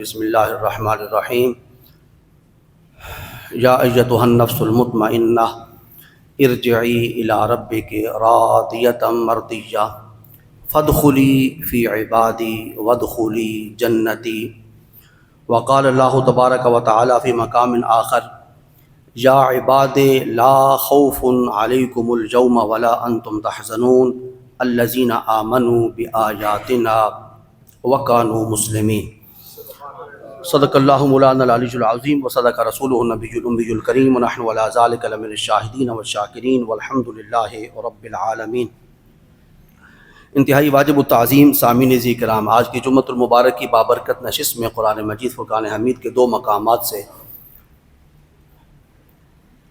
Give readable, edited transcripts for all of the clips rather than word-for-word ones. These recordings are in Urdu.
بسم اللہ الرحمن الرحیم یا ایتها النفس المطمئنہ ارجعی الی ربک راضیۃ مرضیہ فادخلی فی عبادی وادخلی جنتی۔ وقال اللہ تبارک و تعالی فی مقام آخر یا عباد لا خوف علیکم اليوم ولا انتم تحزنون الذین آمنوا بآیاتنا وکانوا مسلمین۔ صدق اللہ مولانا العلی العظیم وصدق رسولہ النبی الأمی الکریم ونحن علی ذلک لمن الشاہدین والشاکرین والحمد للہ رب العالمین۔ انتہائی واجب التعظیم سامعین عزیز کرام، آج کی جمعۃ المبارک کی بابرکت نشست میں قرآن مجید فرقان حمید کے دو مقامات سے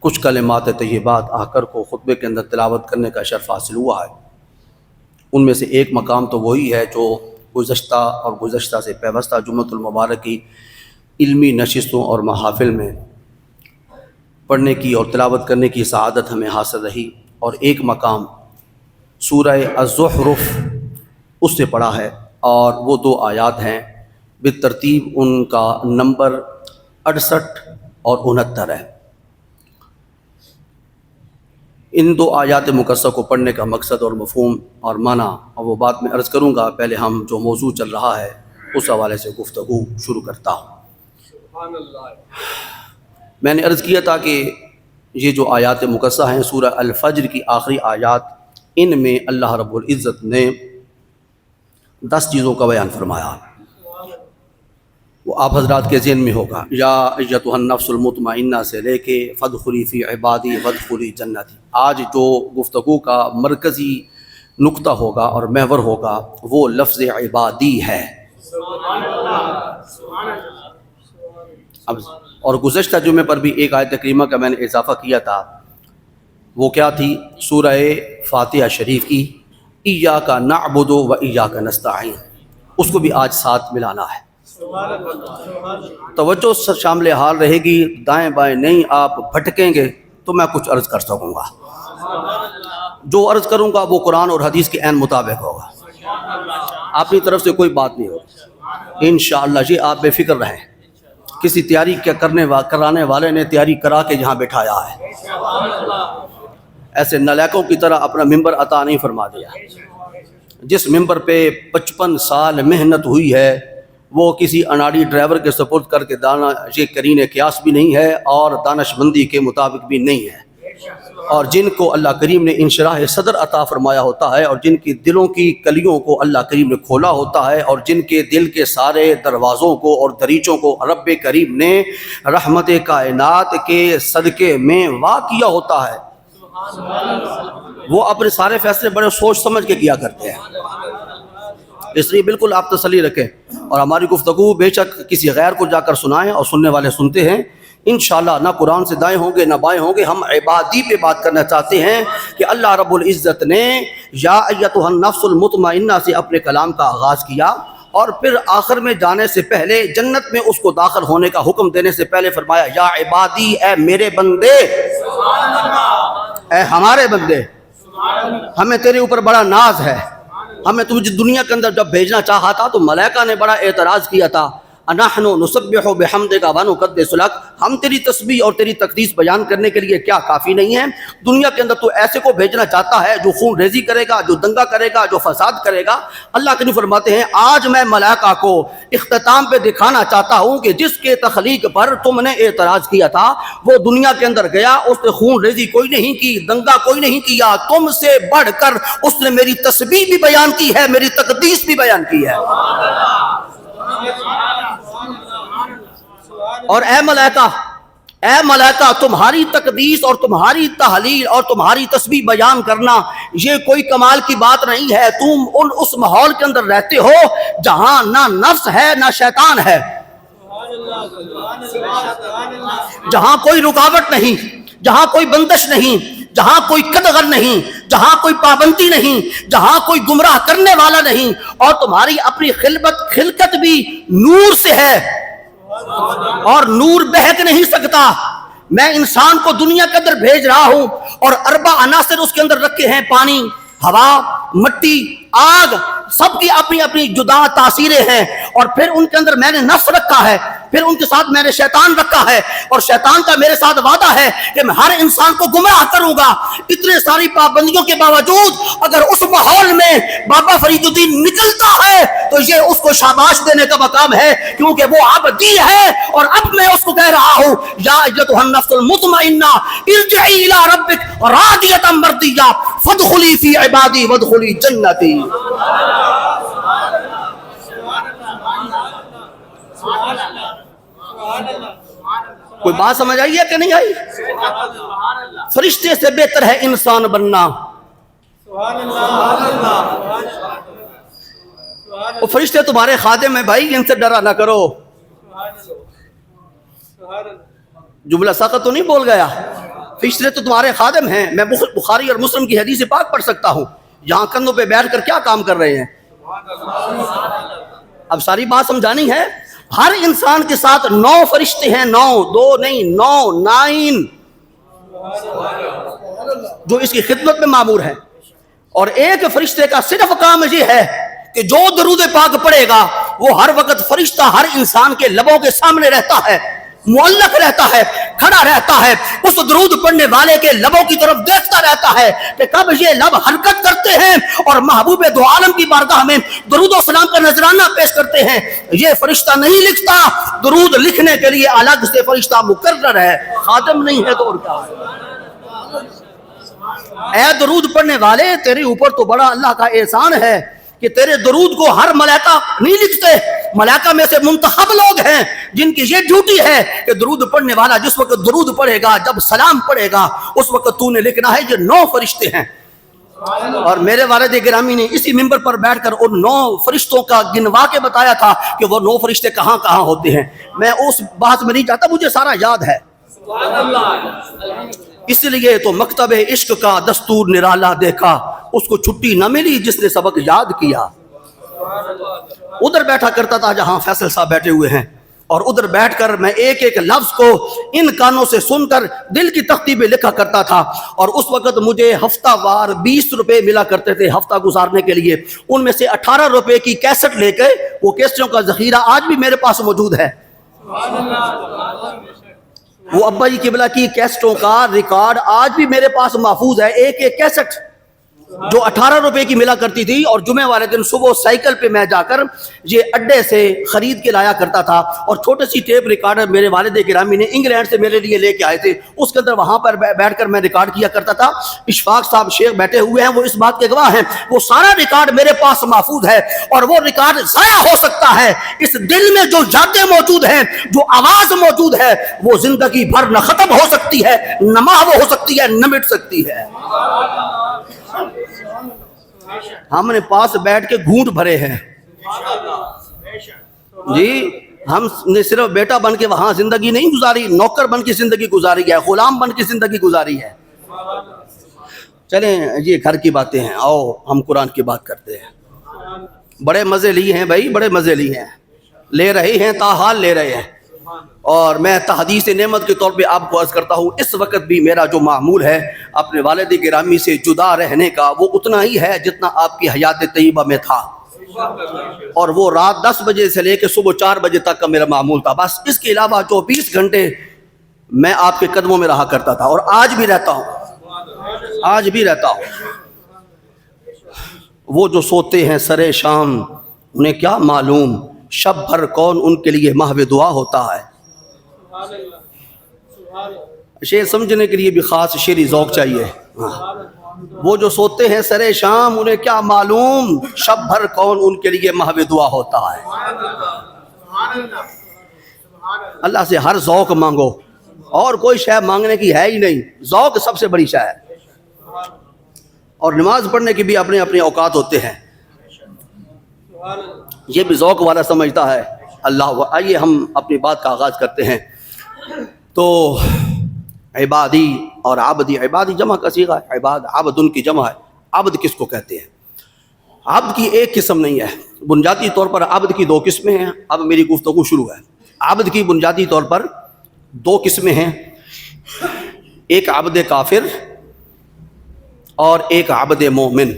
کچھ کلمات طیبات آ کر کو خطبے کے اندر تلاوت کرنے کا شرف حاصل ہوا ہے۔ ان میں سے ایک مقام تو وہی ہے جو گزشتہ سے پیوستہ جمعۃ المبارک کی علمی نشستوں اور محافل میں پڑھنے کی اور تلاوت کرنے کی سعادت ہمیں حاصل رہی، اور ایک مقام سورہ الزخرف اس سے پڑھا ہے، اور وہ دو آیات ہیں بالترتیب ان کا نمبر 68 اور 69 ہے۔ ان دو آیات مقدسہ کو پڑھنے کا مقصد اور مفہوم اور معنی اور وہ بات میں عرض کروں گا۔ پہلے ہم جو موضوع چل رہا ہے اس حوالے سے گفتگو شروع کرتا ہوں۔ سبحان اللہ۔ میں نے عرض کیا تھا کہ یہ جو آیات مقدسہ ہیں سورہ الفجر کی آخری آیات، ان میں اللہ رب العزت نے 10 چیزوں کا بیان فرمایا۔ وہ آپ حضرات کے ذہن میں ہوگا، یا ایتها النفس المطمئنہ سے لے کے فادخلی فی عبادی وادخلی جنتی۔ آج جو گفتگو کا مرکزی نقطہ ہوگا اور محور ہوگا وہ لفظ عبادی ہے۔ اور گزشتہ جمعے پر بھی ایک آیت کریمہ کا میں نے اضافہ کیا تھا، وہ کیا تھی؟ سورہ فاتحہ شریف کی ایاک نعبد و ایاک نستعین، اس کو بھی آج ساتھ ملانا ہے۔ توجہ شامل حال رہے گی، دائیں بائیں نہیں آپ بھٹکیں گے تو میں کچھ عرض کر سکوں گا۔ جو عرض کروں گا وہ قرآن اور حدیث کے عین مطابق ہوگا، اپنی طرف سے کوئی بات نہیں ہوگی انشاءاللہ۔ یہ آپ بے فکر رہیں، کسی تیاری کرانے والے نے تیاری کرا کے یہاں بٹھایا ہے، ایسے نالائقوں کی طرح اپنا ممبر عطا نہیں فرما دیا۔ جس ممبر پہ 55 سال محنت ہوئی ہے وہ کسی اناڑی ڈرائیور کے سپرد کر کے یہ قرین قیاس بھی نہیں ہے اور دانش مندی کے مطابق بھی نہیں ہے، اور جن کو اللہ کریم نے انشراح صدر عطا فرمایا ہوتا ہے، اور جن کی دلوں کی کلیوں کو اللہ کریم نے کھولا ہوتا ہے، اور جن کے دل کے سارے دروازوں کو اور دریچوں کو رب کریم نے رحمت کائنات کے صدقے میں واقع کیا ہوتا ہے، وہ اپنے سارے فیصلے بڑے سوچ سمجھ کے کیا کرتے ہیں۔ اس لیے بالکل آپ تسلی رکھیں، اور ہماری گفتگو بے شک کسی غیر کو جا کر سنائیں، اور سننے والے سنتے ہیں انشاءاللہ۔ نہ قرآن سے دائیں ہوں گے نہ بائیں ہوں گے، ہم عبادی پہ بات کرنا چاہتے ہیں کہ اللہ رب العزت نے یا ایتها النفس المطمئنہ سے اپنے کلام کا آغاز کیا، اور پھر آخر میں جانے سے پہلے جنت میں اس کو داخل ہونے کا حکم دینے سے پہلے فرمایا یا عبادی، اے میرے بندے، اے ہمارے بندے، ہمیں تیرے اوپر بڑا ناز ہے۔ ہمیں تجھے دنیا کے اندر جب بھیجنا چاہا تھا تو ملائکہ نے بڑا اعتراض کیا تھا، اَنَحْنُ نُسَبِّحُ بِحَمْدِكَ وَنُقَدِّسُ لَكَ، ہم تیری تسبیح اور تیری تقدیس بیان کرنے کے لیے کیا کافی نہیں ہے؟ دنیا کے اندر تو ایسے کو بھیجنا چاہتا ہے جو خون ریزی کرے گا، جو دنگا کرے گا، جو فساد کرے گا۔ اللہ کے فرماتے ہیں آج میں ملائکہ کو اختتام پہ دکھانا چاہتا ہوں کہ جس کے تخلیق پر تم نے اعتراض کیا تھا وہ دنیا کے اندر گیا، اس نے خون ریزی کوئی نہیں کی، دنگا کوئی نہیں کیا، تم سے بڑھ کر اس نے میری تسبیح بھی بیان کی ہے، میری تقدیس بھی بیان کی ہے۔ اور اے ملائکہ تمہاری تقدیس اور تمہاری تحلیل اور تمہاری تسبیح بیان کرنا یہ کوئی کمال کی بات نہیں ہے۔ تم اس ماحول کے اندر رہتے ہو جہاں نہ نفس ہے نہ شیطان ہے، جہاں کوئی رکاوٹ نہیں، جہاں کوئی بندش نہیں، جہاں کوئی قدغن نہیں، جہاں کوئی پابندی نہیں، جہاں کوئی گمراہ کرنے والا نہیں، اور تمہاری اپنی خلقت بھی نور سے ہے، اور نور بہک نہیں سکتا۔ میں انسان کو دنیا کے اندر بھیج رہا ہوں اور اربع عناصر اس کے اندر رکھے ہیں، پانی، ہوا، مٹی، آگ، سب کی اپنی اپنی جدا تاثیریں ہیں، اور پھر ان کے اندر میں نے نفس رکھا ہے، پھر ان کے ساتھ میں نے شیطان رکھا ہے، اور شیطان کا میرے ساتھ وعدہ ہے کہ میں ہر انسان کو گمراہ کروں گا۔ اتنے ساری پابندیوں کے باوجود اگر اس ماحول میں بابا فرید الدین نکلتا ہے تو یہ اس کو شاباش دینے کا مقام ہے، کیونکہ وہ عبدی ہے۔ اور اب میں اس کو کہہ رہا ہوں، یا ایتھا النفس المطمئنہ ارجعی الی ربک راضیۃ مرضیہ فادخلی فی عبادی وادخلی جنتی۔ کوئی بات سمجھ آئی ہے کہ نہیں آئی؟ فرشتے سے بہتر ہے انسان بننا۔ وہ فرشتے تمہارے خادم ہیں بھائی، ان سے ڈرا نہ کرو۔ جملہ ساقط تو نہیں بول گیا؟ فرشتے تو تمہارے خادم ہیں۔ میں بخاری اور مسلم کی حدیث پاک پڑھ سکتا ہوں، یہاں کندھوں پہ بیٹھ کر کیا کام کر رہے ہیں؟ اب ساری بات سمجھانی ہے۔ ہر انسان کے ساتھ 9 فرشتے ہیں، 9، 2 نہیں، 9 جو اس کی خدمت میں مامور ہیں، اور ایک فرشتے کا صرف کام یہ ہے کہ جو درود پاک پڑھے گا وہ ہر وقت فرشتہ ہر انسان کے لبوں کے سامنے رہتا ہے، معلق رہتا ہے، کھڑا رہتا ہے، اس درود پڑھنے والے کے لبوں کی طرف دیکھتا رہتا ہے کہ کب یہ لب حرکت کرتے ہیں اور محبوب دو عالم کی بارگاہ میں درود و سلام کا نذرانہ پیش کرتے ہیں۔ یہ فرشتہ نہیں لکھتا، درود لکھنے کے لیے الگ سے فرشتہ مقرر ہے، خادم نہیں ہے تو اور کیا ہے؟ اے درود پڑھنے والے، تیرے اوپر تو بڑا اللہ کا احسان ہے کہ تیرے درود کو ہر ملائکہ نہیں لکھتے۔ ملائکہ میں سے منتخب لوگ ہیں جن کی یہ ڈیوٹی ہے کہ درود پڑھنے والا جس وقت درود پڑھے گا، جب سلام پڑھے گا، اس وقت تو نے لکھنا ہے۔ یہ 9 فرشتے ہیں، اور میرے والد گرامی نے اسی منبر پر بیٹھ کر ان 9 فرشتوں کا گنوا کے بتایا تھا کہ وہ 9 فرشتے کہاں کہاں ہوتے ہیں۔ میں اس بات میں نہیں جاتا، مجھے سارا یاد ہے۔ اس لیے تو مکتب عشق کا دستور نرالا دیکھا، اس کو چھٹی نہ ملی جس نے سبق یاد کیا۔ ادھر بیٹھا کرتا تھا جہاں فیصل صاحب بیٹھے ہوئے ہیں، اور ادھر بیٹھ کر میں ایک ایک لفظ کو ان کانوں سے سن کر دل کی تختی پہ لکھا کرتا تھا، اور اس وقت مجھے ہفتہ وار 20 روپے ملا کرتے تھے ہفتہ گزارنے کے لیے۔ ان میں سے 18 روپے کی کیسٹ لے کے، وہ کیسٹوں کا ذخیرہ آج بھی میرے پاس موجود ہے۔ وہ ابا جی قبلہ کی کیسٹوں کا ریکارڈ آج بھی میرے پاس محفوظ ہے، ایک ایک کیسٹ جو 18 روپے کی ملا کرتی تھی، اور جمعہ والے دن صبح سائیکل پہ میں جا کر یہ اڈے سے خرید کے لایا کرتا تھا، اور چھوٹی سی ٹیپ ریکارڈر میرے والد گرامی نے انگلینڈ سے میرے لیے لے کے آئے تھے، اس کے اندر وہاں پر بیٹھ کر میں ریکارڈ کیا کرتا تھا۔ اشفاق صاحب شیخ بیٹھے ہوئے ہیں، وہ اس بات کے گواہ ہیں، وہ سارا ریکارڈ میرے پاس محفوظ ہے، اور وہ ریکارڈ ضائع ہو سکتا ہے، اس دل میں جو یادیں موجود ہیں، جو آواز موجود ہے، وہ زندگی بھر نہ ختم ہو سکتی ہے، نہ محو ہو سکتی ہے، نہ مٹ سکتی ہے۔ ہم نے پاس بیٹھ کے گھونٹ بھرے ہیں جی، ہم نے صرف بیٹا بن کے وہاں زندگی نہیں گزاری، نوکر بن کے زندگی گزاری ہے، غلام بن کے زندگی گزاری ہے۔ چلیں یہ گھر کی باتیں ہیں، آؤ ہم قرآن کی بات کرتے ہیں۔ بڑے مزے لیے ہیں بھائی، بڑے مزے لیے ہیں، لے رہے ہیں، تاحال لے رہے ہیں، اور میں تحدیث نعمت کے طور پہ آپ کو عرض کرتا ہوں، اس وقت بھی میرا جو معمول ہے اپنے والد گرامی سے جدا رہنے کا، وہ اتنا ہی ہے جتنا آپ کی حیات طیبہ میں تھا، اور وہ رات 10 بجے سے لے کے صبح 4 بجے تک کا میرا معمول تھا۔ بس اس کے علاوہ 24 گھنٹے میں آپ کے قدموں میں رہا کرتا تھا، اور آج بھی رہتا ہوں، آج بھی رہتا ہوں۔ وہ جو سوتے ہیں سرے شام، انہیں کیا معلوم شب بھر کون ان کے لیے محو دعا ہوتا ہے۔ شعر سمجھنے کے لیے بھی خاص شعری ذوق چاہیے۔ وہ جو سوتے ہیں سرے شام، انہیں کیا معلوم شب بھر کون ان کے لیے محو دعا ہوتا ہے۔ اللہ سے ہر ذوق مانگو، اور کوئی شے مانگنے کی ہے ہی نہیں، ذوق سب سے بڑی شے ہے۔ اور نماز پڑھنے کی بھی اپنے اپنے اوقات ہوتے ہیں، یہ بھی ذوق والا سمجھتا ہے اللہ۔ آئیے ہم اپنی بات کا آغاز کرتے ہیں۔ تو عبادی اور عبدی، عبادی جمع کا صیغہ ہے، عباد عبد ان کی جمع ہے۔ عبد کس کو کہتے ہیں؟ عبد کی ایک قسم نہیں ہے، بنیادی طور پر عبد کی 2 قسمیں ہیں۔ اب میری گفتگو شروع ہے۔ عبد کی بنیادی طور پر 2 قسمیں ہیں، ایک عبد کافر اور ایک عبد مومن۔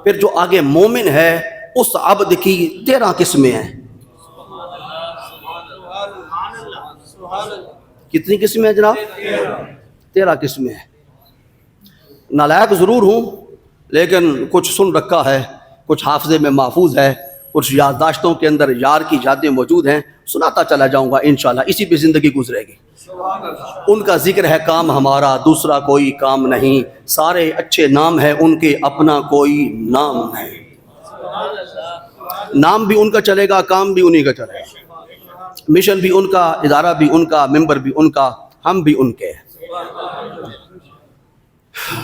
پھر جو آگے مومن ہے اس عبد کی 13 قسمیں ہیں. کتنی قسمیں ہیں جناب؟ 13 قسمیں ہیں. نالائق ضرور ہوں لیکن کچھ سن رکھا ہے، کچھ حافظے میں محفوظ ہے، کچھ یادداشتوں کے اندر یار کی یادیں موجود ہیں، سناتا چلا جاؤں گا انشاءاللہ. اسی پہ زندگی گزرے گی. ان کا ذکر ہے کام ہمارا، دوسرا کوئی کام نہیں. سارے اچھے نام ہیں ان کے، اپنا کوئی نام نہیں. نام بھی ان کا چلے گا، کام بھی انہی کا چلے گا. مشن بھی ان کا، ادارہ بھی ان کا، ممبر بھی ان کا، ہم بھی ان کے.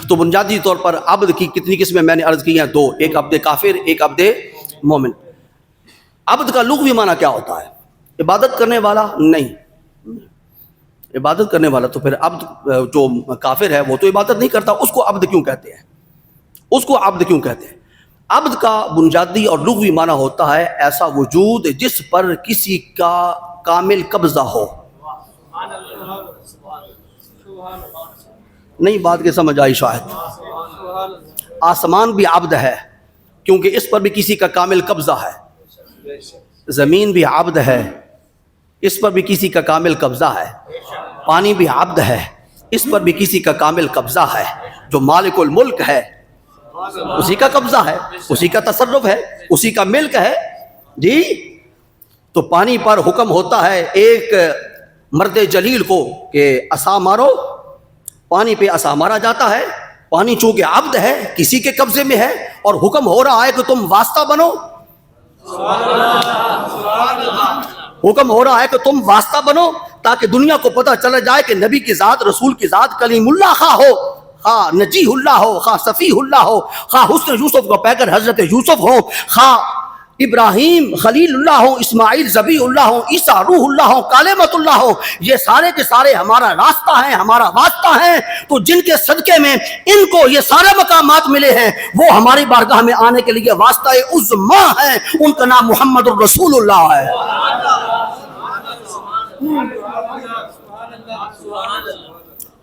تو بنیادی طور پر عبد کی کتنی قسمیں میں نے عرض کی ہیں؟ 2. ایک عبد کافر، ایک عبد مومن. عبد کا لغوی معنی کیا ہوتا ہے؟ عبادت کرنے والا نہیں. عبادت کرنے والا تو پھر عبد جو کافر ہے وہ تو عبادت نہیں کرتا، اس کو عبد کیوں کہتے ہیں؟ اس کو عبد کیوں کہتے ہیں؟ عبد کا بنیادی اور لغوی معنی ہوتا ہے ایسا وجود جس پر کسی کا کامل قبضہ ہو. نہیں بات کے سمجھ آئی شاید. آسمان بھی عبد ہے کیونکہ اس پر بھی کسی کا کامل قبضہ ہے. زمین بھی عبد ہے، اس پر بھی کسی کا کامل قبضہ ہے. پانی بھی عبد ہے، اس پر بھی کسی کا کامل قبضہ ہے. جو مالک الملک ہے اسی کا قبضہ ہے، اسی کا تصرف ہے، اسی کا ملک ہے. جی تو پانی پر حکم ہوتا ہے ایک مرد جلیل کو کہ عصا مارو، پانی پہ عصا مارا جاتا ہے. پانی چونکہ عبد ہے، کسی کے قبضے میں ہے، اور حکم ہو رہا ہے کہ تم واسطہ بنو. حکم ہو رہا ہے کہ تم واسطہ بنو تاکہ دنیا کو پتہ چلا جائے کہ نبی کی ذات، رسول کی ذات، کلیم اللہ خواہ ہو، خواہ نجیح اللہ ہو، خواہ صفیح اللہ ہو، خواہ حسن یوسف کا پیکر حضرت یوسف ہو، خواہ ابراہیم خلیل اللہ ہو، اسماعیل ذبیح اللہ ہو، عیسیٰ روح اللہ ہو، کلمۃ اللہ ہو. یہ سارے کے سارے ہمارا راستہ ہیں، ہمارا واسطہ ہیں. تو جن کے صدقے میں ان کو یہ سارے مقامات ملے ہیں وہ ہماری بارگاہ میں آنے کے لیے واسطہ عظما ہے. ان کا نام محمد الرسول اللہ ہے.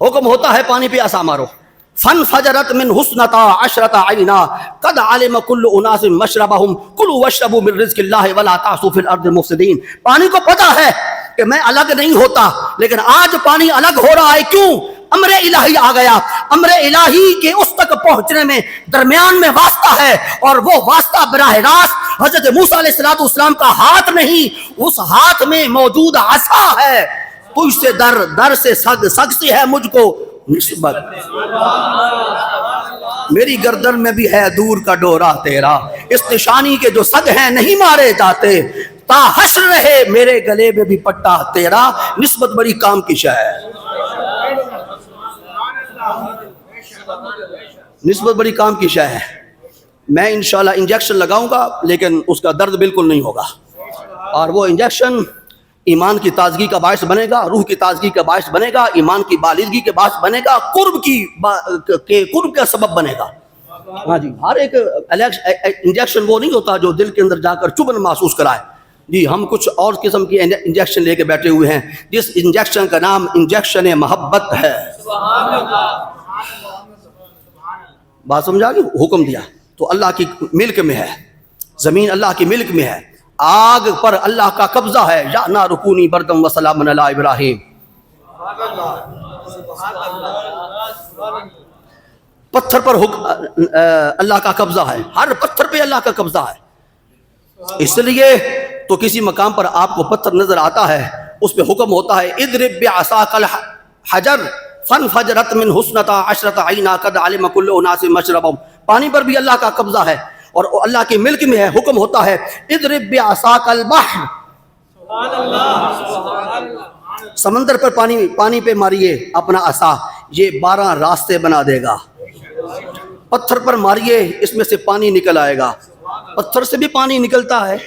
حکم ہوتا ہے پانی پہ عصا مارو. فانفجرت من حسنتا عشرۃ عینا قد علم كل اناس مشربهم كلوا واشربوا من رزق الله ولا تعصوا في الارض مفسدين. پانی کو پتہ ہے کہ میں الگ نہیں ہوتا، لیکن آج پانی الگ ہو رہا ہے. کیوں؟ امر الہی آ گیا. امر الہی کے اس تک پہنچنے میں درمیان میں واسطہ ہے، اور وہ واسطہ براہ راست حضرت موسیٰ علیہ السلام کا ہاتھ نہیں، اس ہاتھ میں موجود عصا ہے. تجھ سے در سے سگ سے ہے مجھ کو نسبت. میری گردن میں بھی ہے دور کا ڈورا تیرا، اس نشانی کے جو سگ ہیں نہیں مارے جاتے. تا حشر رہے میرے گلے میں بھی پٹا تیرا. نسبت بڑی کام کی شے ہے. نسبت بڑی کام کی شے ہے. میں انشاءاللہ انجیکشن لگاؤں گا لیکن اس کا درد بالکل نہیں ہوگا، اور وہ انجیکشن ایمان کی تازگی کا باعث بنے گا، روح کی تازگی کا باعث بنے گا، ایمان کی بالغگی کے باعث بنے گا، قرب کا سبب بنے گا. ہاں جی، ہر ایک انجیکشن وہ نہیں ہوتا جو دل کے اندر جا کر چبھن محسوس کرائے. جی ہم کچھ اور قسم کی انجیکشن لے کے بیٹھے ہوئے ہیں، جس انجیکشن کا نام انجیکشن محبت ہے. بات سمجھا گی؟ حکم دیا تو اللہ کی ملک میں ہے، زمین اللہ کی ملک میں ہے، آگ پر اللہ کا قبضہ ہے. یا نار کونی بردم وسلام علی ابراہیم. پتھر پر اللہ کا قبضہ ہے، ہر پتھر پہ اللہ کا قبضہ ہے. اس لیے تو کسی مقام پر آپ کو پتھر نظر آتا ہے، اس پہ حکم ہوتا ہے اضرب بعصاک الحجر فانفجرت من حسنتا عشرۃ عینا قد علم كل اناس مشربهم. پانی پر بھی اللہ کا قبضہ ہے اور اللہ کے ملک میں ہے. حکم ہوتا ہے اضرب بعصاک البحر. سمندر پر پانی پہ ماریے اپنا عصا، یہ 12 راستے بنا دے گا. پتھر پر ماریے، اس میں سے پانی نکل آئے گا. پتھر سے بھی پانی نکلتا ہے،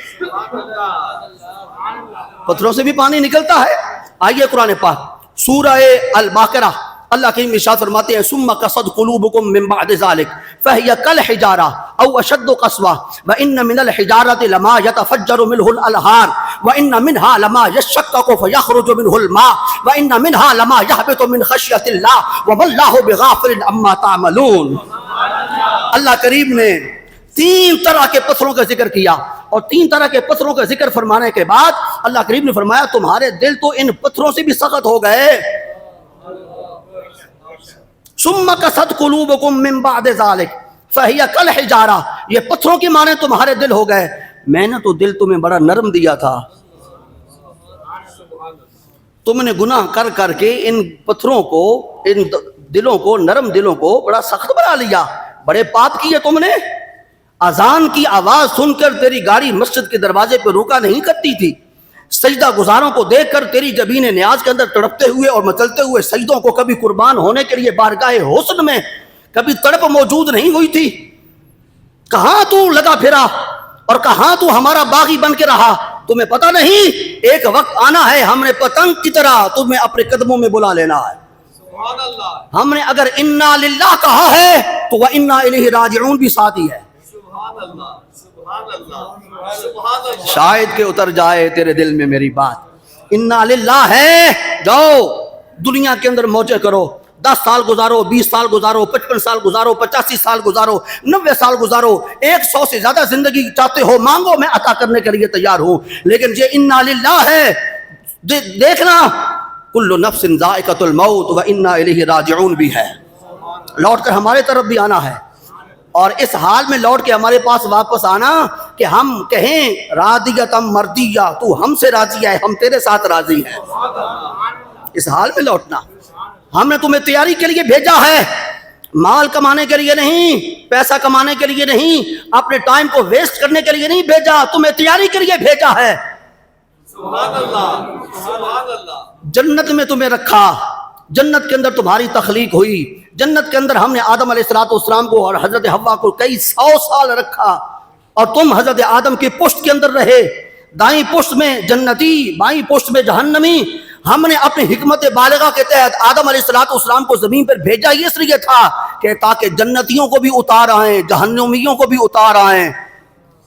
پتھروں سے بھی پانی نکلتا ہے. آئیے قرآن پاک سورہ البقرہ، اللہ کریم ارشاد فرماتے ہیں ثم قصد قلوبکم من بعد ذلك فهي كالحجارة او اشد قسوة وان من الحجارة لما يتفجر منه الانهار وان منها لما يشقق فيخرج منه الماء وان منها لما يهبط من خشية الله وما الله بغافل عما تعملون. اللہ کریم نے تین طرح کے پتھروں کا ذکر کیا، اور تین طرح کے پتھروں کا ذکر فرمانے کے بعد اللہ کریم نے فرمایا تمہارے دل تو ان پتھروں سے بھی سخت ہو گئے. ثم قست قلوبکم من بعد ذلک فہی کالحجارہ، یہ پتھروں کی مانند تمہارے دل ہو گئے. میں نے تو دل تمہیں بڑا نرم دیا تھا، تم نے گناہ کر کر کے ان پتھروں کو، ان دلوں کو، نرم دلوں کو بڑا سخت بنا لیا، بڑے پاپ کیے تم نے. اذان کی آواز سن کر تیری گاڑی مسجد کے دروازے پہ رکا نہیں کرتی تھی، سجدہ گزاروں کو دیکھ کر تیری جبین نیاز کے اندر تڑپتے ہوئے اور مچلتے ہوئے سجدوں کو کبھی قربان ہونے کے لیے بارگاہ حسن میں کبھی تڑپ موجود نہیں ہوئی تھی. کہاں تو لگا پھرا اور کہاں تو ہمارا باغی بن کے رہا. تمہیں پتہ نہیں ایک وقت آنا ہے ہم نے پتنگ کی طرح تمہیں اپنے قدموں میں بلا لینا ہے. ہم نے اگر انا للہ کہا ہے تو وہ انا الیہ راجعون بھی ساتھ ہی ہے. شاید کہ اتر جائے تیرے دل میں میری بات. انا للہ ہے، جاؤ دنیا کے اندر موجے کرو، 10 سال گزارو، 20 سال گزارو، 55 سال گزارو، 85 سال گزارو، 90 سال گزارو، 100 سے زیادہ زندگی چاہتے ہو مانگو، میں عطا کرنے کے لیے تیار ہوں. لیکن یہ انا للہ ہے، دیکھنا کل نفس ذائقۃ الموت و انا الیہ راجعون بھی ہے. لوٹ کر ہمارے طرف بھی آنا ہے، اور اس حال میں لوٹ کے ہمارے پاس واپس آنا کہ ہم کہیں راضیۃ مردیہ، تو ہم سے راضی ہے، ہم تیرے ساتھ راضی ہیں. اس حال میں لوٹنا. ہم نے تمہیں تیاری کے لیے بھیجا ہے، مال کمانے کے لیے نہیں، پیسہ کمانے کے لیے نہیں، اپنے ٹائم کو ویسٹ کرنے کے لیے نہیں بھیجا، تمہیں تیاری کے لیے بھیجا ہے. سبحان اللہ. جنت میں تمہیں رکھا، جنت کے اندر تمہاری تخلیق ہوئی، جنت کے اندر ہم نے آدم علیہ السلام کو اور حضرت حوا کو کئی 100 سال رکھا، اور تم حضرت آدم کی پشت کے اندر رہے، دائیں پشت میں جنتی، بائیں پشت میں جہنمی. ہم نے اپنی حکمت بالغہ کے تحت آدم علیہ السلام کو زمین پر بھیجا ہی اس لیے تھا کہ تاکہ جنتیوں کو بھی اتار آئیں، جہنمیوں کو بھی اتار آئیں.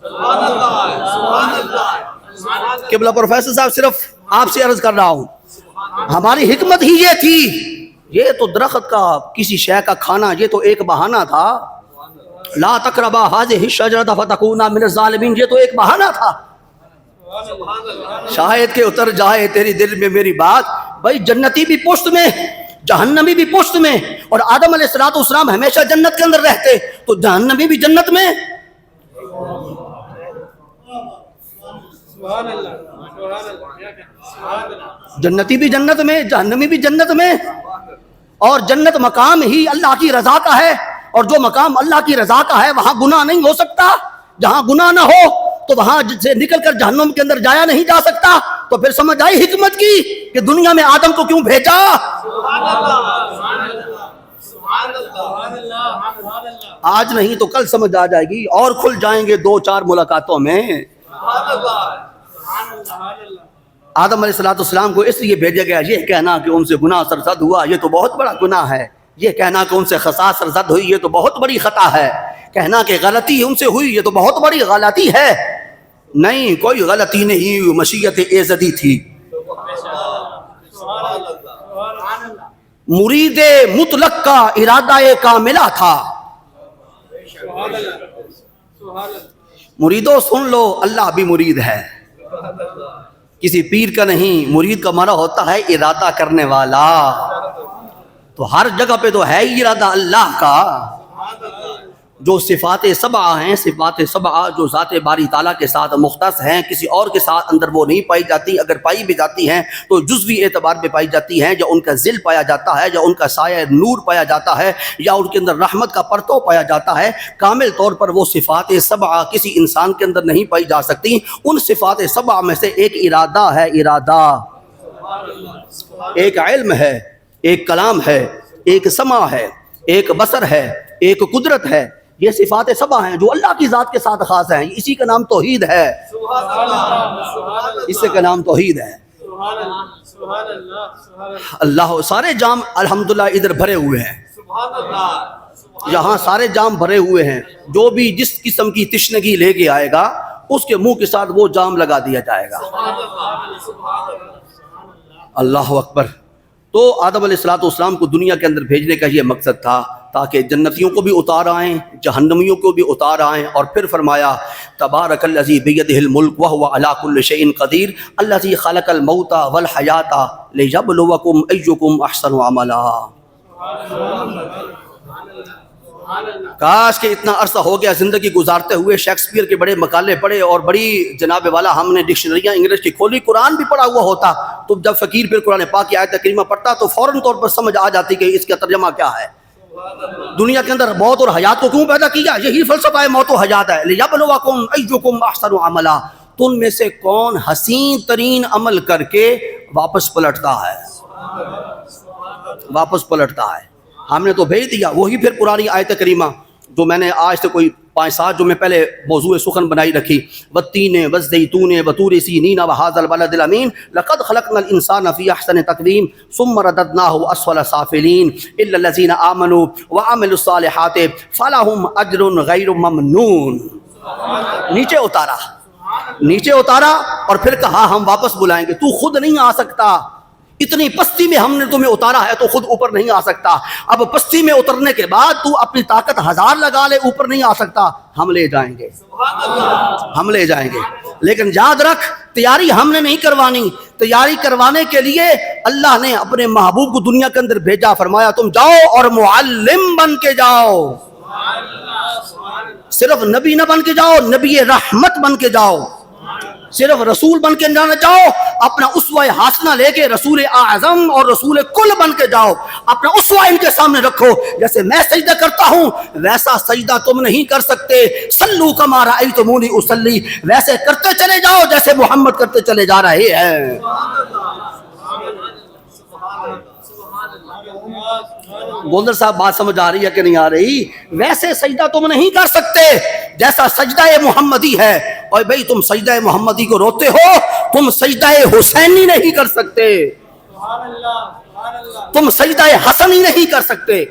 سبحان اللہ. سبحان اللہ. قبلہ پروفیسر صاحب صرف آپ سے عرض کر رہا ہوں، ہماری حکمت ہی یہ تھی. یہ تو درخت کا کسی شے کا کھانا یہ تو ایک بہانہ تھا. لا تقربا هذه الشجرة فتكونا من الظالمین، یہ تو ایک بہانہ تھا. شاید کہ اتر جائے تیری دل میں میری بات. بھائی جنتی بھی پشت میں، جہنمی بھی پشت میں، اور آدم علیہ السلام ہمیشہ جنت کے اندر رہتے، تو جہنمی بھی جنت میں. جنتی بھی جنت میں، جہنمی بھی جنت میں. اور جنت مقام ہی اللہ کی رضا کا ہے، اور جو مقام اللہ کی رضا کا ہے وہاں گناہ نہیں ہو سکتا. جہاں گناہ نہ ہو تو وہاں سے نکل کر جہنم کے اندر جایا نہیں جا سکتا. تو پھر سمجھ آئی حکمت کی کہ دنیا میں آدم کو کیوں بھیجا. آج نہیں تو کل سمجھ آ جائے گی، اور کھل جائیں گے 2-4 ملاقاتوں میں. آدم علیہ السلام کو اس لیے بھیجا گیا. یہ کہنا کہ ان سے گناہ سرزد ہوا یہ تو بہت بڑا گناہ ہے. یہ کہنا کہ ان سے خطا سرزد ہوئی یہ تو بہت بڑی خطا ہے. کہنا کہ غلطی ان سے ہوئی یہ تو بہت بڑی غلطی ہے. نہیں، کوئی غلطی نہیں، مشیت ایزدی تھی. مرید مطلق کا ارادہ کاملہ تھا. مریدوں سن لو، اللہ بھی مرید ہے، کسی پیر کا نہیں. مرید کا معنی ہوتا ہے ارادہ کرنے والا. تو ہر جگہ پہ تو ہے ہی ارادہ اللہ کا. جو صفات سبعہ ہیں، صفات سبعہ جو ذات باری تعالیٰ کے ساتھ مختص ہیں، کسی اور کے ساتھ اندر وہ نہیں پائی جاتی. اگر پائی بھی جاتی ہیں تو جزوی اعتبار پہ پائی جاتی ہیں، یا ان کا ذل پایا جاتا ہے، یا ان کا سایہ نور پایا جاتا ہے، یا ان کے اندر رحمت کا پرتو پایا جاتا ہے. کامل طور پر وہ صفات سبعہ کسی انسان کے اندر نہیں پائی جا سکتی. ان صفات سبعہ میں سے ایک ارادہ ہے. ارادہ ایک علم ہے، ایک کلام ہے، ایک سمع ہے، ایک بصر ہے، ایک قدرت ہے. یہ صفات سبع ہیں جو اللہ کی ذات کے ساتھ خاص ہیں. اسی کا نام توحید ہے. اس کا نام توحید ہے. اللہ سارے جام الحمدللہ ادھر بھرے ہوئے ہیں، یہاں سارے جام بھرے ہوئے ہیں. جو بھی جس قسم کی تشنگی لے کے آئے گا اس کے منہ کے ساتھ وہ جام لگا دیا جائے گا. اللہ اکبر. تو آدم علیہ السلام کو دنیا کے اندر بھیجنے کا یہ مقصد تھا تاکہ جنتیوں کو بھی اتار آئیں، جہنمیوں کو بھی اتار آئیں۔ اور پھر فرمایا تبارک الذی بیدہ الملک وہو علی کل شیء قدیر الذی خلق الموت والحیاۃ لیبلوکم ایکم احسن عملا۔ کاش کہ اتنا عرصہ ہو گیا زندگی گزارتے ہوئے شیکسپیئر کے بڑے مقالے پڑھے اور بڑی جناب والا ہم نے ڈکشنریاں انگلش کی کھولی، قرآن بھی پڑھا ہوا ہوتا تو جب فقیر پھر قرآن پاک کی آیت کریمہ پڑھتا تو فوراً طور پر سمجھ آ جاتی کہ اس کا ترجمہ کیا ہے۔ دنیا کے اندر موت اور حیات کو کیوں پیدا کیا؟ یہی فلسفہ ہے موت و حیات ہے۔ لیبلوکم ایکم احسن عملا، تم میں سے کون حسین ترین عمل کر کے واپس پلٹتا ہے، واپس پلٹتا ہے۔ ہم نے تو بھیج دیا وہی پھر پرانی آیت کریمہ جو میں نے آج سے کوئی 5-7 جو میں پہلے موضوع سخن بنائی رکھی، والتین والزیتون وطور سینین وہذا البلد الامین لقد خلقنا الانسان فی احسن تقویم ثم رددناہ اسفل سافلین الا الذین آمنوا وعملوا الصالحات فلہم اجر غیر ممنون۔ نیچے اتارا اور پھر کہا ہم واپس بلائیں گے، تو خود نہیں آ سکتا، اتنی پستی میں ہم نے تمہیں اتارا ہے تو خود اوپر نہیں آ سکتا۔ اب پستی میں اترنے کے بعد تو اپنی طاقت 1000 لگا لے، اوپر نہیں آ سکتا، ہم لے جائیں گے، ہم لے جائیں گے۔ لیکن یاد رکھ تیاری ہم نے نہیں کروانی، تیاری کروانے کے لیے اللہ نے اپنے محبوب کو دنیا کے اندر بھیجا، فرمایا تم جاؤ اور معلم بن کے جاؤ، صرف نبی نہ بن کے جاؤ، نبی رحمت بن کے جاؤ، صرف رسول بن کے نہ جاؤ، اپنا اسوہ حسنہ لے کے رسول اعظم اور رسول کل بن کے جاؤ، اپنا اسوہ ان کے سامنے رکھو، جیسے میں سجدہ کرتا ہوں ویسا سجدہ تم نہیں کر سکتے، صلو کما رأیتمونی اصلی، ویسے کرتے چلے جاؤ جیسے محمد کرتے چلے جا رہے ہیں۔ گولر صاحب بات سمجھ آ رہی ہے کہ نہیں آ رہی؟ ویسے سجدہ تم نہیں کر سکتے جیسا سجدہ محمدی ہے۔ اور بھئی تم سجدہ محمدی کو روتے ہو، تم سجدہ حسینی نہیں کر سکتے، تم سجدہ حسنی نہیں کر سکتے،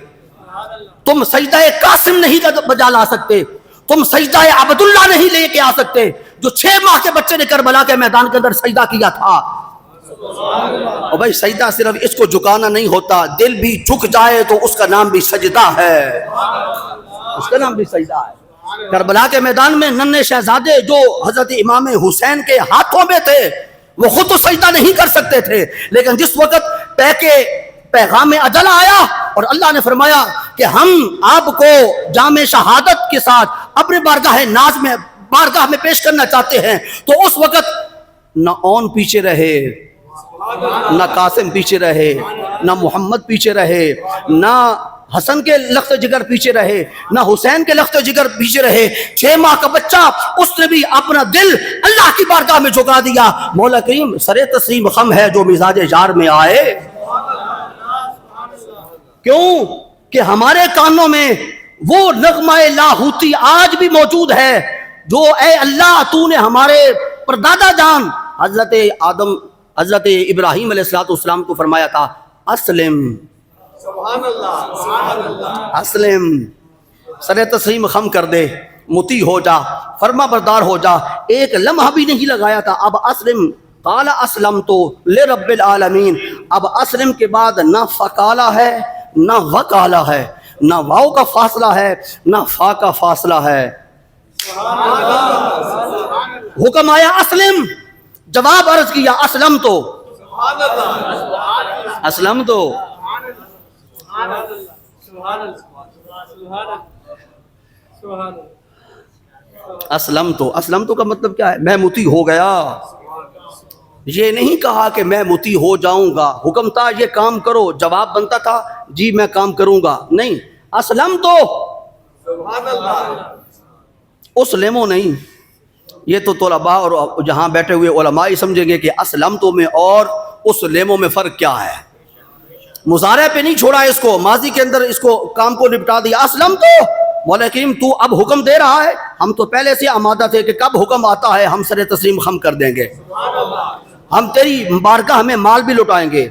تم سجدہ قاسم نہیں بجا لا سکتے، تم سجدہ عبداللہ نہیں لے کے آ سکتے جو 6 ماہ کے بچے نے کربلا کے میدان کے اندر سجدہ کیا تھا۔ اور بھائی سجدہ صرف اس کو جھکانا نہیں ہوتا، دل بھی جھک جائے تو اس کا نام بھی سجدہ ہے، اس کا نام بھی سجدہ ہے۔ کربلا کے میدان میں ننھے شہزادے جو حضرت امام حسین کے ہاتھوں میں تھے وہ خود تو سجدہ نہیں کر سکتے تھے، لیکن جس وقت پیغام اجل آیا اور اللہ نے فرمایا کہ ہم آپ کو جام شہادت کے ساتھ اپنے بارگاہ ناز میں بارگاہ میں پیش کرنا چاہتے ہیں، تو اس وقت نہ اون پیچھے رہے، نہ قاسم پیچھے رہے، نہ محمد پیچھے رہے، نہ حسن کے لخت جگر پیچھے رہے، نہ حسین کے لخت جگر پیچھے رہے۔ 6 ماہ کا بچہ اس نے بھی اپنا دل اللہ کی بارگاہ میں جھکا دیا۔ مولا کریم سر تسلیم خم ہے جو مزاج یار میں آئے، کیوں کہ ہمارے کانوں میں وہ نغمہ لاہوتی آج بھی موجود ہے جو اے اللہ تو نے ہمارے پردادا جان حضرت ابراہیم علیہ السلام کو فرمایا تھا اسلم، اسلم، سر تسلیم خم کر دے، مطیع ہو جا، فرما بردار ہو جا۔ ایک لمحہ بھی نہیں لگایا تھا، اب اسلم، قال اسلمت لرب العالمین۔ اب اسلم کے بعد نہ فقالہ ہے نہ وقالہ ہے، نہ واو کا فاصلہ ہے نہ فا کا فاصلہ ہے۔ حکم آیا اسلم، جواب عرض کیا اسلم تو، اسلم تو۔ اسلم تو کا مطلب کیا ہے؟ میں مطیع ہو گیا۔ یہ نہیں کہا کہ میں مطیع ہو جاؤں گا، حکم تھا یہ کام کرو، جواب بنتا تھا جی میں کام کروں گا، نہیں، اسلم تو، اسلمو نہیں۔ یہ تو طلباء اور جہاں بیٹھے ہوئے علماء سمجھیں گے کہ اسلم تو میں اور اسلمو میں فرق کیا ہے۔ مضارع پہ نہیں چھوڑا اس کو، ماضی کے اندر اس کو کام کو نپٹا دیا۔ اسلم تو مولا کریم تو اب حکم دے رہا ہے، ہم تو پہلے سے آمادہ تھے کہ کب حکم آتا ہے ہم سر تسلیم خم کر دیں گے، ہم تیری بارگاہ میں مال بھی لٹائیں گے،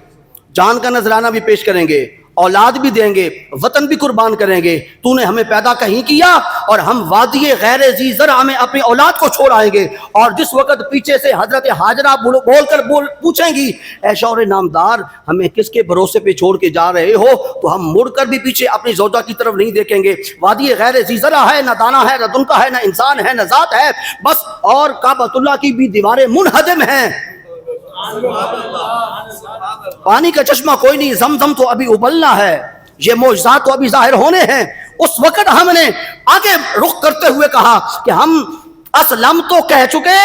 جان کا نذرانہ بھی پیش کریں گے، اولاد بھی دیں گے, وطن بھی قربان کریں گے. تو نے ہمیں پیدا کہیں کیا اور ہم وادی غیر ذی زرع میں اپنی اولاد کو چھوڑ آئیں گے. اور جس وقت پیچھے سے حضرت ہاجرہ بول کر پوچھیں گی اے شوہر نامدار ہمیں کس کے بھروسے پہ چھوڑ کے جا رہے ہو, تو ہم مڑ کر بھی پیچھے اپنی زوجہ کی طرف نہیں دیکھیں گے. وادی غیر ذی زرع ہے, نہ دانا ہے, نہ دنکا ہے, نہ انسان ہے, نہ ذات ہے بس, اور کعبۃ اللہ کی بھی دیواریں منہدم ہیں. پانی کا چشمہ کوئی نہیں, زمزم تو ابھی ابلنا ہے, یہ معجزات تو ابھی ظاہر ہونے ہیں. اس وقت ہم نے آگے رخ کرتے ہوئے کہا کہ ہم اسلم تو کہہ چکے,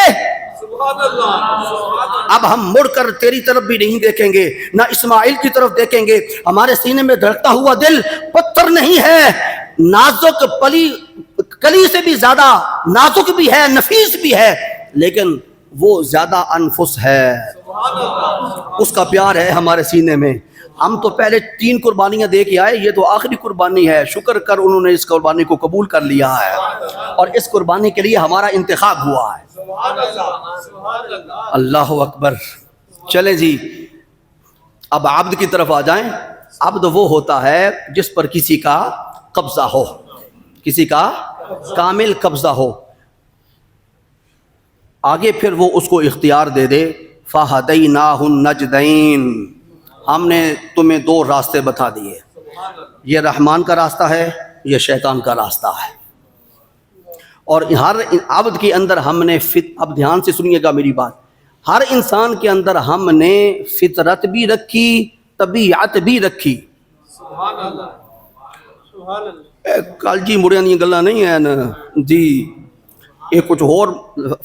اب ہم مڑ کر تیری طرف بھی نہیں دیکھیں گے, نہ اسماعیل کی طرف دیکھیں گے. ہمارے سینے میں دھڑکتا ہوا دل پتھر نہیں ہے, نازک کلی سے بھی زیادہ نازک بھی ہے, نفیس بھی ہے, لیکن وہ زیادہ انفس ہے. اس کا پیار ہے ہمارے سینے میں. ہم تو پہلے 3 قربانیاں دے کے آئے, یہ تو آخری قربانی ہے. شکر کر انہوں نے اس قربانی کو قبول کر لیا ہے, اور اس قربانی کے لیے ہمارا انتخاب ہوا ہے. اللہ اکبر. چلیں جی, اب عبد کی طرف آ جائیں. عبد وہ ہوتا ہے جس پر کسی کا قبضہ ہو, کسی کا کامل قبضہ ہو. آگے پھر وہ اس کو اختیار دے دے. فَهَدَيْنَاهُ النَّجْدَيْنِ, ہم نے تمہیں 2 راستے بتا دیے, یہ رحمان کا راستہ ہے, یہ شیطان کا راستہ ہے. اور ہر عبد کے اندر ہم نے اب دھیان سے سنیے گا میری بات, ہر انسان کے اندر ہم نے فطرت بھی رکھی, طبیعت بھی رکھی. کل جی مڑیاں دی گلاں نہیں ہیں نا جی, یہ کچھ اور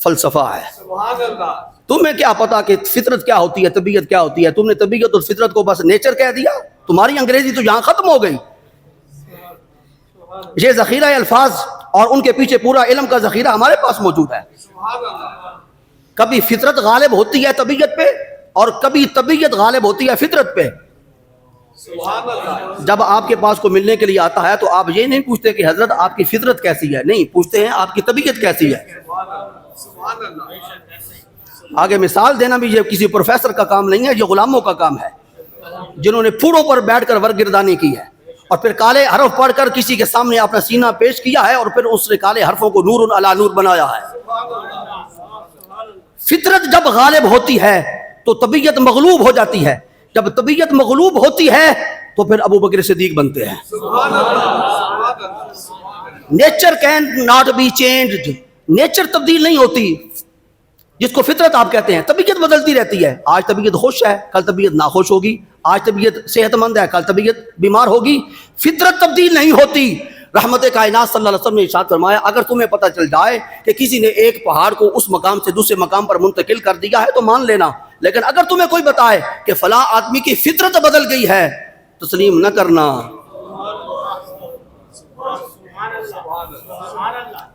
فلسفہ ہے. تمہیں کیا پتا کہ فطرت کیا ہوتی ہے, طبیعت کیا ہوتی ہے؟ تم نے طبیعت اور فطرت کو بس نیچر کہہ دیا. تمہاری انگریزی تو یہاں ختم ہو گئی. یہ ذخیرہ الفاظ اور ان کے پیچھے پورا علم کا ذخیرہ ہمارے پاس موجود ہے. کبھی فطرت غالب ہوتی ہے طبیعت پہ, اور کبھی طبیعت غالب ہوتی ہے فطرت پہ. جب آپ کے پاس کو ملنے کے لیے آتا ہے تو آپ یہ نہیں پوچھتے کہ حضرت آپ کی فطرت کیسی ہے, نہیں پوچھتے ہیں آپ کی طبیعت کیسی ہے. آگے مثال دینا بھی یہ کسی پروفیسر کا کام نہیں ہے, یہ غلاموں کا کام ہے جنہوں نے پھوڑوں پر بیٹھ کر ورگردانی کی ہے, اور پھر کالے حرف پڑھ کر کسی کے سامنے اپنا سینہ پیش کیا ہے, اور پھر اس نے کالے حرفوں کو نور علی نور بنایا ہے. فطرت جب غالب ہوتی ہے تو طبیعت مغلوب ہو جاتی ہے. جب طبیعت مغلوب ہوتی ہے تو پھر ابو بکر صدیق بنتے ہیں. Nature can not be changed, nature تبدیل نہیں ہوتی, جس کو فطرت آپ کہتے ہیں. طبیعت بدلتی رہتی ہے, آج طبیعت خوش ہے, کل طبیعت ناخوش ہوگی, آج طبیعت صحت مند ہے, کل طبیعت بیمار ہوگی. فطرت تبدیل نہیں ہوتی. رحمت کائنات صلی اللہ علیہ وسلم نے ارشاد فرمایا, اگر تمہیں پتہ چل جائے کہ کسی نے ایک پہاڑ کو اس مقام سے دوسرے مقام پر منتقل کر دیا ہے تو مان لینا, لیکن اگر تمہیں کوئی بتائے کہ فلاں آدمی کی فطرت بدل گئی ہے, تسلیم نہ کرنا.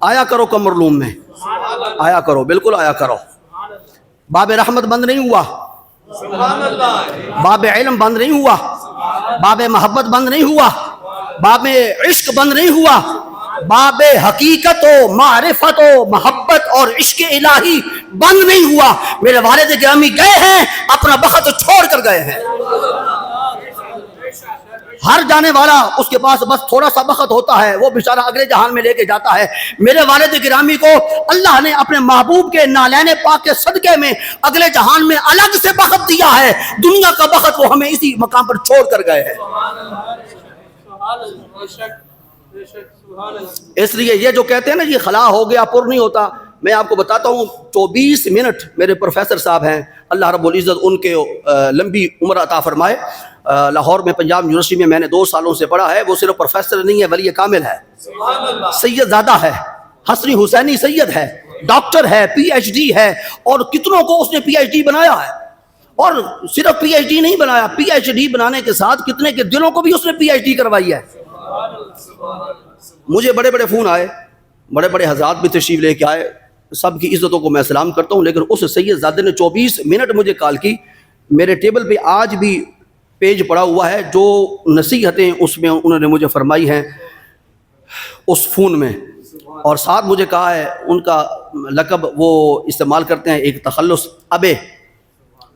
آیا کرو قمر روم میں, آیا کرو, بالکل آیا کرو. باب رحمت بند نہیں ہوا, باب علم بند نہیں ہوا, باب محبت بند نہیں ہوا, باب عشق بند نہیں ہوا, باب حقیقت و معرفت و محبت اور عشق الہی بند نہیں ہوا. میرے والد گرامی گئے ہیں, اپنا بخت چھوڑ کر گئے ہیں. ہر جانے والا اس کے پاس بس تھوڑا سا بخت ہوتا ہے, وہ بیچارہ اگلے جہان میں لے کے جاتا ہے. میرے والد گرامی کو اللہ نے اپنے محبوب کے نالین پاک کے صدقے میں اگلے جہان میں الگ سے بخت دیا ہے. دنیا کا بخت وہ ہمیں اسی مقام پر چھوڑ کر گئے ہیں. اس لیے یہ جو کہتے ہیں نا یہ خلا ہو گیا پر نہیں ہوتا, میں آپ کو بتاتا ہوں 24 منٹ میرے پروفیسر صاحب ہیں, اللہ رب العزت ان کے لمبی عمر عطا فرمائے. لاہور میں پنجاب یونیورسٹی میں میں نے 2 سالوں سے پڑھا ہے. وہ صرف پروفیسر نہیں ہے, ولی کامل ہے, سید زادہ ہے, حسنی حسینی سید ہے, ڈاکٹر ہے, پی ایچ ڈی ہے, اور کتنوں کو اس نے پی ایچ ڈی بنایا ہے. اور صرف پی ایچ ڈی نہیں بنایا, پی ایچ ڈی بنانے کے ساتھ کتنے کے دلوں کو بھی اس نے پی ایچ ڈی کروائی ہے. مجھے بڑے بڑے فون آئے, بڑے بڑے حضرات بھی تشریف لے کے آئے, سب کی عزتوں کو میں سلام کرتا ہوں, لیکن اس سید زادے نے 24 منٹ مجھے کال کی. میرے ٹیبل پہ آج بھی پیج پڑا ہوا ہے جو نصیحتیں اس میں انہوں نے مجھے فرمائی ہیں اس فون میں, اور ساتھ مجھے کہا ہے ان کا لقب وہ استعمال کرتے ہیں ایک تخلص, ابے.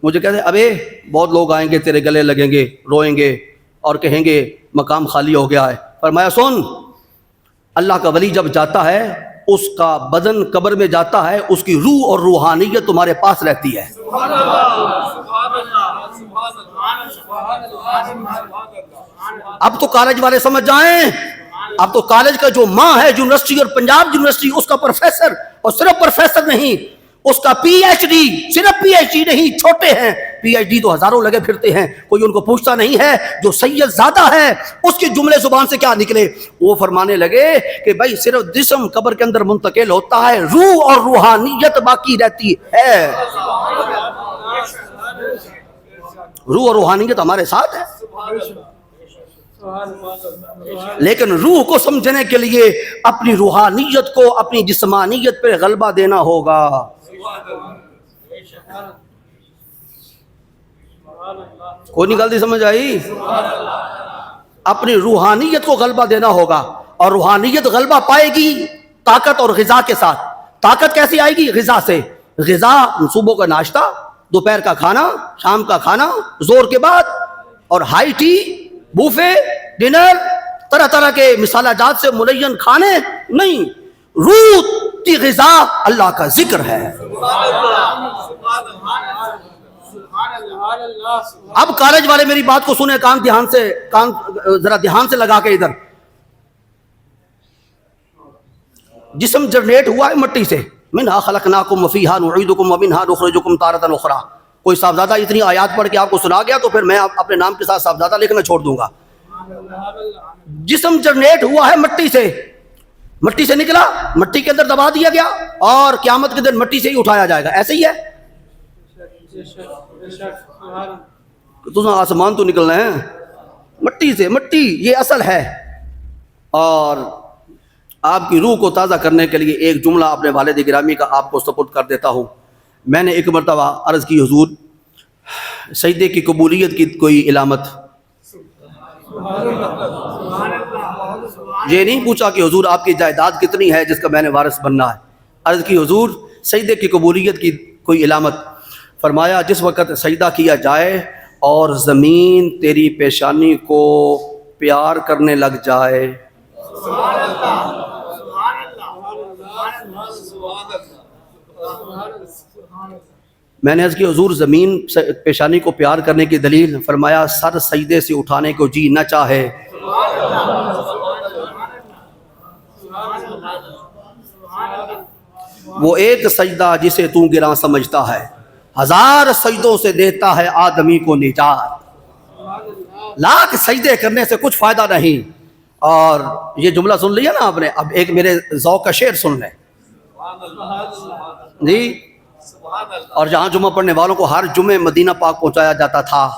مجھے کہتے ہیں ابے, بہت لوگ آئیں گے تیرے گلے لگیں گے, روئیں گے, اور کہیں گے مقام خالی ہو گیا ہے. فرمایا سن، اللہ کا ولی جب جاتا ہے اس کا بدن قبر میں جاتا ہے، اس کی روح اور روحانیت تمہارے پاس رہتی ہے. اب تو کالج والے سمجھ جائیں، اب تو کالج کا جو ماں ہے یونیورسٹی اور پنجاب یونیورسٹی، اس کا پروفیسر، اور صرف پروفیسر نہیں، اس کا پی ایچ ڈی، صرف پی ایچ ڈی نہیں، چھوٹے ہیں پی ایچ ڈی تو ہزاروں لگے پھرتے ہیں، کوئی ان کو پوچھتا نہیں ہے. جو سید زادہ ہے اس کے جملے زبان سے کیا نکلے؟ وہ فرمانے لگے کہ بھائی صرف جسم قبر کے اندر منتقل ہوتا ہے، روح اور روحانیت باقی رہتی ہے. روح اور روحانیت ہمارے ساتھ ہے، لیکن روح کو سمجھنے کے لیے اپنی روحانیت کو اپنی جسمانیت پہ غلبہ دینا ہوگا. کوئی نہیں غلطی سمجھ آئی؟ اپنی روحانیت کو غلبہ دینا ہوگا، اور روحانیت غلبہ پائے گی طاقت اور غذا کے ساتھ. طاقت کیسی آئے گی؟ غذا سے. غذا صبح کا ناشتہ، دوپہر کا کھانا، شام کا کھانا، زور کے بعد، اور ہائی ٹی، بوفے، ڈنر، طرح طرح کے مسالہ جات سے ملین کھانے نہیں. روح کی غذا اللہ کا ذکر ہے. اب کالج والے میری بات کو سنیں، کان ذرا دھیان سے لگا کے ادھر. جسم جنریٹ ہوا ہے مٹی سے، منہا خلقناکم وفیہا نعیدکم ومنہا نخرجکم تارۃ اخری. کوئی صاحبزادہ اتنی آیات پڑھ کے آپ کو سنا گیا تو پھر میں اپنے نام کے ساتھ صاحبزادہ لکھنا چھوڑ دوں گا. جسم جنریٹ ہوا ہے مٹی سے، مٹی سے نکلا، مٹی کے اندر دبا دیا گیا، اور قیامت کے دن مٹی سے ہی اٹھایا جائے گا. ایسے ہی ہے. تو آسمان تو نکلنا ہے مٹی سے، مٹی یہ اصل ہے. اور آپ کی روح کو تازہ کرنے کے لیے ایک جملہ اپنے والد گرامی کا آپ کو سپرد کر دیتا ہوں. میں نے ایک مرتبہ عرض کی، حضور سجدے کی قبولیت کی کوئی علامت؟ یہ نہیں پوچھا کہ حضور آپ کی جائیداد کتنی ہے جس کا میں نے وارث بننا ہے. عرض کی حضور سجدے کی قبولیت کی کوئی علامت؟ فرمایا جس وقت سجدہ کیا جائے اور زمین تیری پیشانی کو پیار کرنے لگ جائے. میں نے عرض کی حضور زمین پیشانی کو پیار کرنے کی دلیل؟ فرمایا سر سجدے سے اٹھانے کو جی نہ چاہے. وہ ایک سجدہ جسے تو گراں سمجھتا ہے، ہزار سجدوں سے دیتا ہے آدمی کو نجات. لاکھ سجدے کرنے سے کچھ فائدہ نہیں. اور یہ جملہ سن لیا نا آپ نے، اب ایک میرے ذوق کا شعر سن لیں جی. اور جہاں جمعہ پڑھنے والوں کو ہر جمعے مدینہ پاک پہنچایا جاتا تھا،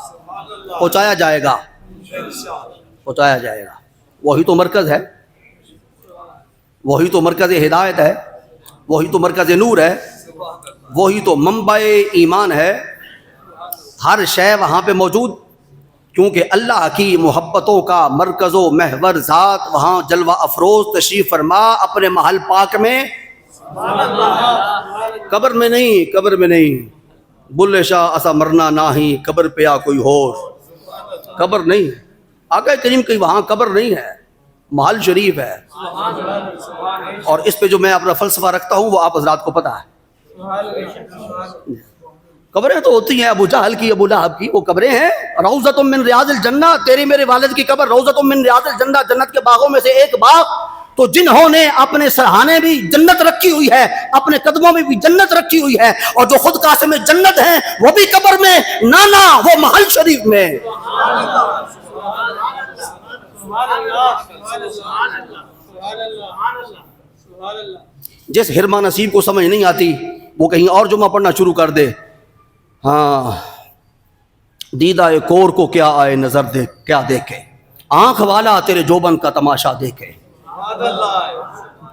پہنچایا جائے گا، پہنچایا جائے گا. وہی تو مرکز ہے، وہی تو مرکز ہدایت ہے، وہی تو مرکز نور ہے، وہی تو منبع ایمان ہے. ہر شے وہاں پہ موجود، کیونکہ اللہ کی محبتوں کا مرکز و محور ذات وہاں جلوہ افروز تشریف فرما اپنے محل پاک میں. قبر میں نہیں، قبر میں نہیں. بلے شاہ اسا مرنا نہیں، قبر پہ آ کوئی اور. قبر نہیں، آقا کریم کی وہاں قبر نہیں ہے، محل شریف ہے. اور اس پہ جو میں اپنا فلسفہ رکھتا ہوں وہ آپ حضرات کو پتہ ہے. قبریں تو ہوتی ہیں ابو جہل کی، ابو لہب کی، وہ قبریں ہیں. روضۃ من ریاض الجنہ، تیری میرے والد کی قبر روضۃ من ریاض الجنہ، جنت کے باغوں میں سے ایک باغ. تو جنہوں نے اپنے سرہانے بھی جنت رکھی ہوئی ہے، اپنے قدموں میں بھی جنت رکھی ہوئی ہے، اور جو خود قاسم جنت ہیں وہ بھی قبر میں، نانا وہ محل شریف میں. جس حرمہ نصیب کو سمجھ نہیں آتی وہ کہیں اور جمعہ پڑھنا شروع کر دے. ہاں دیدہ کور کو کیا آئے نظر دیکھ، کیا دیکھے آنکھ والا تیرے جوبن کا تماشا دیکھے.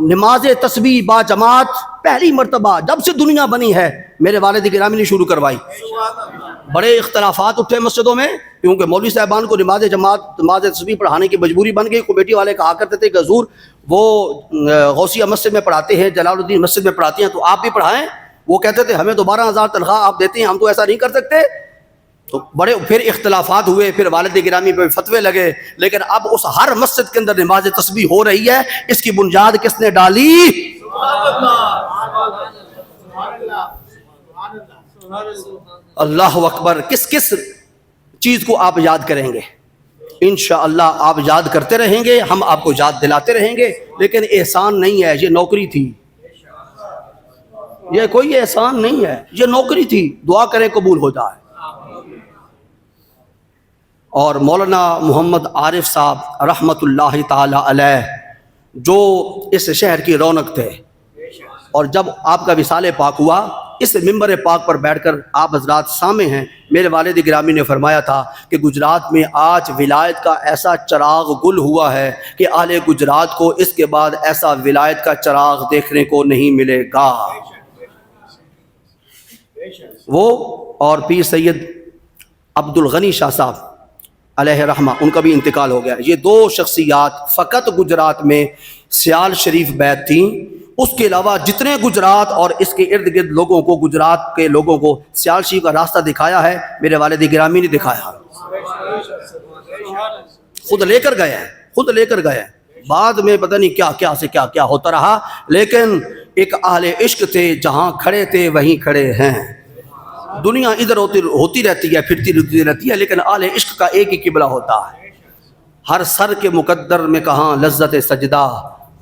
نماز تسبیح با جماعت پہلی مرتبہ جب سے دنیا بنی ہے میرے والد گرامی نے شروع کروائی. بڑے اختلافات اٹھے مسجدوں میں کیونکہ مولوی صاحبان کو نماز جماعت نماز تسبیح پڑھانے کی مجبوری بن گئی. کمیٹی والے کہا کرتے تھے کہ حضور وہ غوثیہ مسجد میں پڑھاتے ہیں, جلال الدین مسجد میں پڑھاتے ہیں, تو آپ بھی پڑھائیں. وہ کہتے تھے ہمیں تو 12,000 تنخواہ آپ دیتے ہیں, ہم تو ایسا نہیں کر سکتے. تو بڑے پھر اختلافات ہوئے, پھر والد گرامی پہ فتوے لگے. لیکن اب اس ہر مسجد کے اندر نماز تسبیح ہو رہی ہے. اس کی بنیاد کس نے ڈالی؟ اللہ اکبر. کس کس چیز کو آپ یاد کریں گے؟ انشاءاللہ آپ یاد کرتے رہیں گے, ہم آپ کو یاد دلاتے رہیں گے. لیکن احسان نہیں ہے, یہ نوکری تھی. یہ کوئی احسان نہیں ہے, یہ نوکری تھی. دعا کریں قبول ہو جائے. اور مولانا محمد عارف صاحب رحمت اللہ تعالی علیہ جو اس شہر کی رونق تھے, اور جب آپ کا وصال پاک ہوا اس ممبر پاک پر بیٹھ کر آپ حضرات سامع ہیں, میرے والد گرامی نے فرمایا تھا کہ گجرات میں آج ولایت کا ایسا چراغ گل ہوا ہے کہ اہل گجرات کو اس کے بعد ایسا ولایت کا چراغ دیکھنے کو نہیں ملے گا. وہ اور پیر سید عبد الغنی شاہ صاحب علیہ رحمہ, ان کا بھی انتقال ہو گیا. یہ دو شخصیات فقط گجرات میں سیال شریف بیت تھیں. اس کے علاوہ جتنے گجرات اور اس کے ارد گرد لوگوں کو, گجرات کے لوگوں کو سیال شریف کا راستہ دکھایا ہے میرے والد گرامی نے دکھایا. خود لے کر گئے ہیں, خود لے کر گئے ہیں. بعد میں پتہ نہیں کیا کیا سے کیا کیا ہوتا رہا, لیکن ایک اہل عشق تھے, جہاں کھڑے تھے وہیں کھڑے ہیں. دنیا ادھر ہوتی رہتی ہے, پھرتی رہتی ہے, لیکن اہل عشق کا ایک ہی قبلہ ہوتا ہے. ہر سر کے مقدر میں کہاں لذت سجدہ,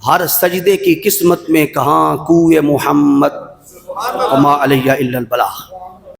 ہر سجدے کی قسمت میں کہاں کوئے محمد, وما علیہ الا البلاغ.